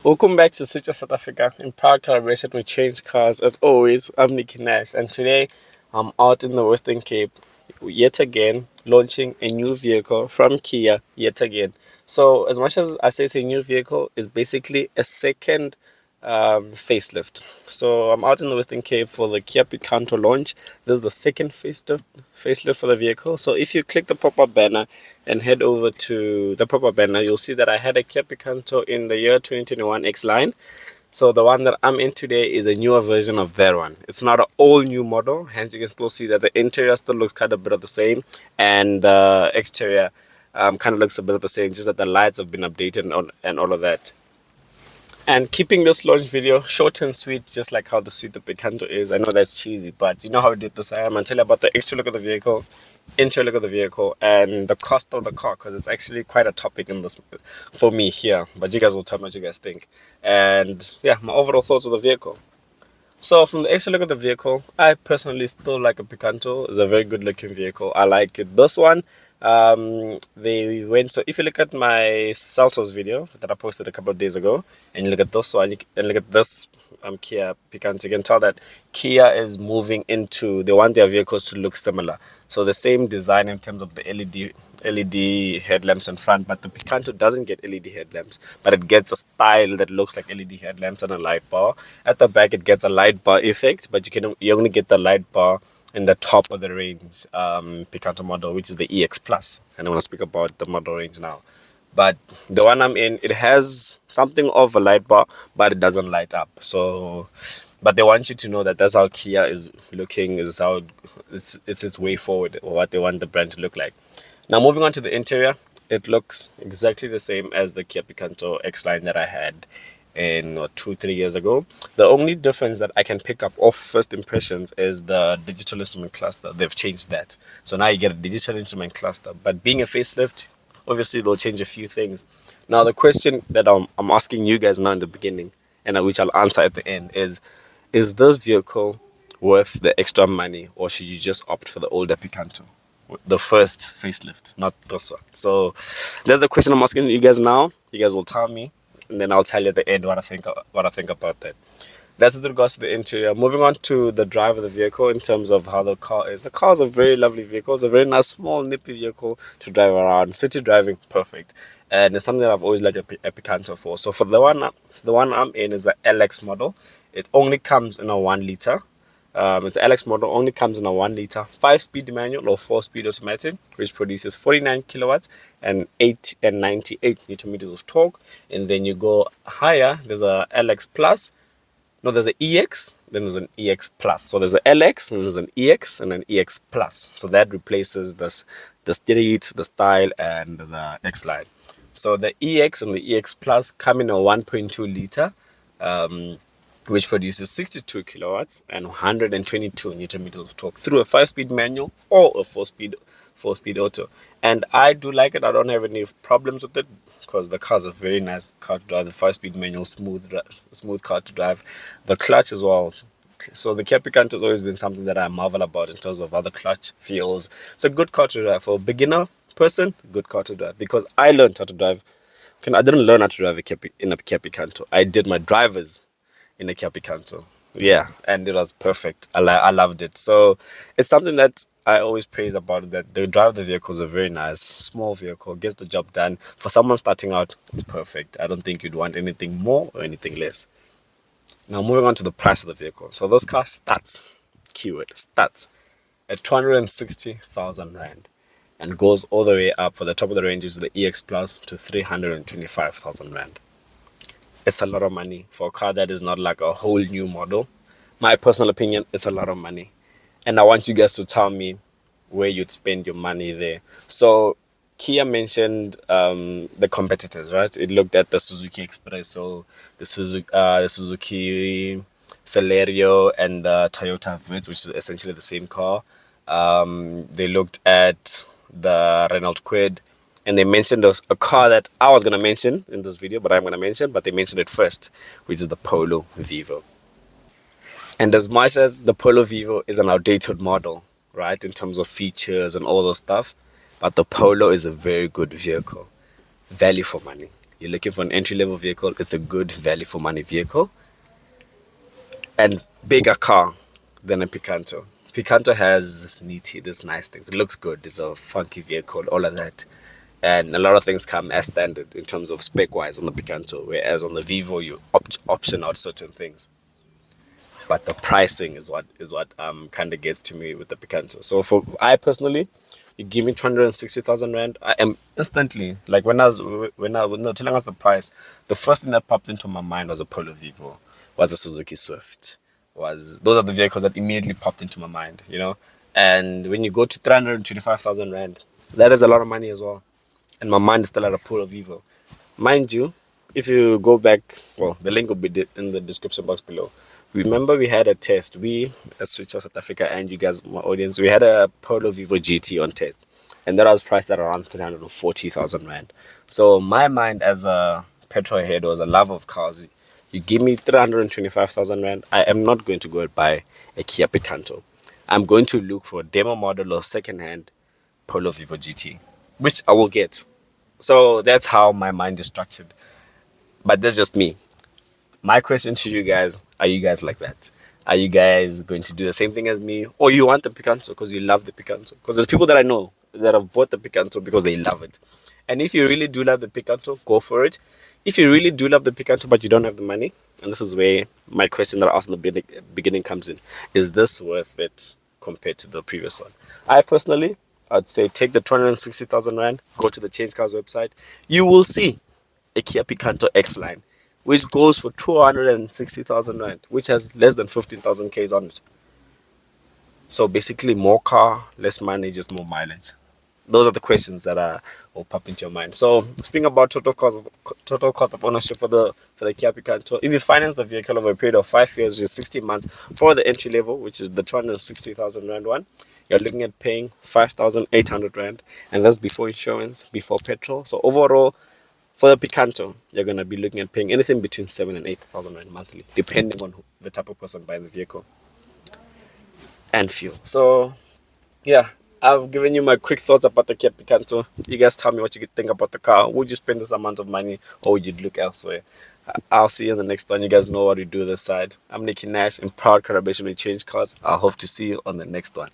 Welcome back to Switch South Africa in proud collaboration with Change Cars. As always, I'm Nicky Nash, and today I'm out in the Western Cape yet again, launching a new vehicle from Kia yet again. So, as much as I say it's a new vehicle, it's basically a second facelift. So, I'm out in the Western Cape for the Kia Picanto launch. This is the second facelift for the vehicle. So, if you click the pop-up banner and head over to the pop-up banner, you'll see that I had a Kia Picanto in the year 2021 X line. So the one that I'm in today is a newer version of that one. It's not an all new model, hence you can still see that the interior still looks kind of a bit of the same, and the exterior kind of looks a bit of the same, just that the lights have been updated and all of that. And keeping this launch video short and sweet, just like how the sweet the Picanto is. I know that's cheesy, but you know how I did this. I'm going to tell you about the extra look of the vehicle, intro look of the vehicle, and the cost of the car, because it's actually quite a topic in this for me here. But you guys will tell me what you guys think. And yeah, my overall thoughts of the vehicle. So from the extra look of the vehicle, I personally still like a Picanto. It's a very good looking vehicle. I like it. This one, they went, so if you look at my Saltos video that I posted a couple of days ago, and you look at this one, and look at this Kia Picanto, you can tell that Kia is moving into, they want their vehicles to look similar. So the same design in terms of the LED headlamps in front, but the Picanto doesn't get LED headlamps, but it gets a style that looks like LED headlamps and a light bar. At the back, it gets a light bar effect, but you only get the light bar in the top of the range Picanto model, which is the EX Plus. And I want to speak about the model range now. But the one I'm in, it has something of a light bar, but it doesn't light up. So, but they want you to know that that's how Kia is looking, is how it's its way forward, or what they want the brand to look like. Now, moving on to the interior, it looks exactly the same as the Kia Picanto X line that I had in 2-3 years ago. The only difference that I can pick up off first impressions is the digital instrument cluster. They've changed that, so now you get a digital instrument cluster. But being a facelift, obviously they'll change a few things. Now the question that I'm asking you guys now in the beginning, and which I'll answer at the end, is this vehicle worth the extra money, or should you just opt for the older Picanto, the first facelift, not this one? So that's the question I'm asking you guys now. You guys will tell me, and then I'll tell you at the end what I think about that. That's with regards to the interior. Moving on to the drive of the vehicle in terms of how the car is. The car is a very lovely vehicle. It's a very nice, small, nippy vehicle to drive around. City driving, perfect. And it's something that I've always liked a Picanto for. So for the one I'm in is the LX model. It only comes in a 1 liter. It's an LX model, only comes in a 1 liter 5-speed manual or 4-speed automatic, which produces 49 kilowatts and 98 newton meters of torque. And then you go higher, there's a LX Plus. No, there's an EX, then there's an EX Plus. So there's an LX, and there's an EX, and an EX Plus. So that replaces the Street, the Style, and the X Line. So the EX and the EX Plus come in a 1.2 liter, which produces 62 kilowatts and 122 newton meters of torque through a 5-speed manual or a 4-speed auto. And I do like it. I don't have any problems with it, because the car's a very nice car to drive. The 5-speed manual, smooth car to drive. The clutch as well. So the Kia Picanto has always been something that I marvel about in terms of how the clutch feels. It's a good car to drive for a beginner person. Good car to drive, because I learned how to drive. I didn't learn how to drive in a Kia Picanto. I did my drivers in a Kia Picanto. Yeah, and it was perfect. I loved it. So it's something that I always praise about it, that the drive of the vehicle is a very nice, small vehicle, gets the job done. For someone starting out, it's perfect. I don't think you'd want anything more or anything less. Now moving on to the price of the vehicle. So this car starts, keyword, starts at 260,000 Rand and goes all the way up for the top of the range, is the EX Plus, to 325,000 Rand. It's a lot of money for a car that is not like a whole new model. My personal opinion, it's a lot of money. And I want you guys to tell me where you'd spend your money there. So Kia mentioned the competitors, right? It looked at the Suzuki Expresso, the Suzuki Celerio, and the Toyota Vitz, which is essentially the same car. They looked at the Renault Kwid, and they mentioned a car that I was going to mention in this video, but I'm going to mention, but they mentioned it first, which is the Polo Vivo. And as much as the Polo Vivo is an outdated model, right, in terms of features and all those stuff, but the Polo is a very good vehicle. Value for money. you're looking for an entry-level vehicle, it's a good value for money vehicle and bigger car than a Picanto. Picanto has this nice things. It looks good. It's a funky vehicle, all of that. And a lot of things come as standard in terms of spec-wise on the Picanto, whereas on the Vivo you option out certain things. But the pricing is what kind of gets to me with the Picanto. So for I personally, you give me 260,000 rand, I am instantly like when they were telling us the price, the first thing that popped into my mind was a Polo Vivo, was a Suzuki Swift, was those are the vehicles that immediately popped into my mind, you know. And when you go to 325,000 rand, that is a lot of money as well. And my mind is still at a Polo Vivo. Mind you, if you go back, well, the link will be in the description box below. Remember, we had a test. We, as Switch of South Africa, and you guys, my audience, we had a Polo Vivo GT on test, and that was priced at around 340,000 rand. So, my mind as a petrol head or as a lover of cars, you give me 325,000 rand, I am not going to go and buy a Kia Picanto. I'm going to look for a demo model or second hand Polo Vivo GT, which I will get. So that's how my mind is structured. But that's just me. My question to you guys, are you guys like that? Are you guys going to do the same thing as me? Or you want the Picanto because you love the Picanto? Because there's people that I know that have bought the Picanto because they love it. And if you really do love the Picanto, go for it. If you really do love the Picanto but you don't have the money, and this is where my question that I asked in the beginning comes in, is this worth it compared to the previous one? I personally, I'd say take the 260,000 rand, go to the Change Cars website. You will see a Kia Picanto X line, which goes for 260,000 rand, which has less than 15,000 Ks on it. So basically, more car, less money, just more mileage. Those are the questions that will pop into your mind. So speaking about total cost of ownership for the Kia Picanto, if you finance the vehicle over a period of 5 years, which is 60 months, for the entry level, which is the 260,000 rand one, you're looking at paying 5,800 rand, and that's before insurance, before petrol. So overall, for the Picanto, you're gonna be looking at paying anything between 7 and 8,000 rand monthly, depending on the type of person buying the vehicle and fuel. So yeah, I've given you my quick thoughts about the Kia Picanto. You guys tell me what you think about the car. Would you spend this amount of money or would you look elsewhere? I'll see you in the next one. You guys know what we do this side. I'm Nicky Nash in proud collaboration with Change Cars. I hope to see you on the next one.